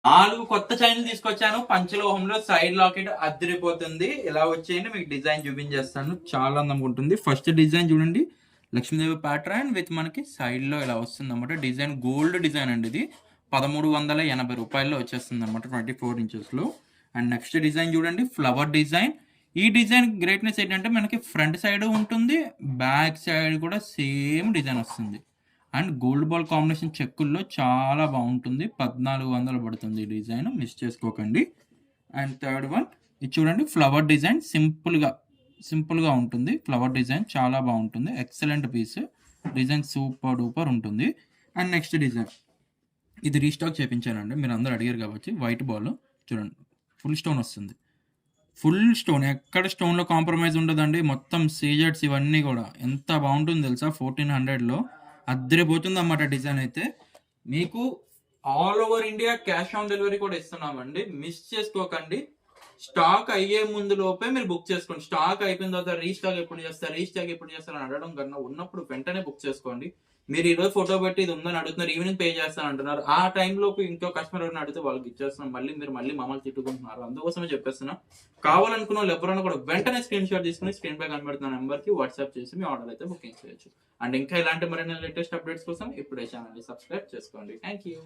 నాలుగు కొత్త చైన్లు తీసుకొచ్చాను. పంచలోహంలో సైడ్ లాకెట్ అద్దరిపోతుంది. ఇలా వచ్చేయండి, మీకు డిజైన్ చూపించేస్తాను. చాలా అందంగా ఉంటుంది. ఫస్ట్ డిజైన్ చూడండి, లక్ష్మీదేవి ప్యాటర్న్ విత్ మనకి సైడ్ లో ఇలా వస్తుంది అనమాట. డిజైన్ గోల్డ్ డిజైన్ అండి. ఇది 1380 రూపాయల్లో వచ్చేస్తుంది అనమాట, 24 ఇంచెస్ లో. అండ్ నెక్స్ట్ డిజైన్ చూడండి, ఫ్లవర్ డిజైన్. ఈ డిజైన్ గ్రేట్నెస్ ఏంటంటే మనకి ఫ్రంట్ సైడ్ ఉంటుంది, బ్యాక్ సైడ్ కూడా సేమ్ డిజైన్ వస్తుంది. అండ్ గోల్డ్ బాల్ కాంబినేషన్ చెక్కుల్లో చాలా బాగుంటుంది. 1400 పడుతుంది ఈ డిజైన్, మిస్ చేసుకోకండి. అండ్ థర్డ్ వన్ ఇది చూడండి, ఫ్లవర్ డిజైన్. సింపుల్గా ఉంటుంది. ఫ్లవర్ డిజైన్ చాలా బాగుంటుంది. Excellent piece. Design super duper ఉంటుంది. అండ్ నెక్స్ట్ డిజైన్ ఇది రీస్టాక్ చేయించానండి, మీరు అందరూ అడిగారు కాబట్టి. వైట్ బాల్ చూడండి, ఫుల్ స్టోన్ వస్తుంది. ఫుల్ స్టోన్, ఎక్కడ స్టోన్లో కాంప్రమైజ్ ఉండదండి. మొత్తం సీజెట్స్ ఇవన్నీ కూడా ఎంత బాగుంటుంది తెలుసా. 1400లో అద్దరిపోతుంది అన్నమాట డిజైన్ అయితే. మీకు all over India cash on delivery కూడా ఇస్తున్నామండి, మిస్ చేసుకోకండి. స్టాక్ అయ్యే ముందు లోపే మీరు బుక్ చేసుకోండి. స్టాక్ అయిపోయిన తర్వాత రీస్టాక్ ఎప్పుడు చేస్తారు అని అడగడం కన్నా ఉన్నప్పుడు వెంటనే బుక్ చేసుకోండి. మీరు ఈరోజు ఫోటో పెట్టి ఇది ఉందని అడుగుతున్నారు, ఈవినింగ్ పే చేస్తాను అంటున్నారు. ఆ టైంలోపు ఇంకో కస్టమర్ ఎవరిని అడిగితే వాళ్ళకి ఇచ్చేస్తున్నాం. మీరు మళ్ళీ మమ్మల్ని తిట్టుకుంటున్నారు. అందుకోసమే చెప్పేస్తున్నా, కావాలనుకున్న వాళ్ళు ఎవరైనా కూడా వెంటనే స్క్రీన్ షాట్ తీసుకుని స్క్రీన్ పై కనబడుతున్న నెంబర్ కి వాట్సాప్ చేసి మీ ఆర్డర్ అయితే బుకింగ్ చేయొచ్చు. అండ్ ఇంకా ఇలాంటి మరిన్ని లేటెస్ట్ అప్డేట్స్ కోసం ఇప్పుడే ఛానల్ ని సబ్స్క్రైబ్ చేసుకోండి. Thank you.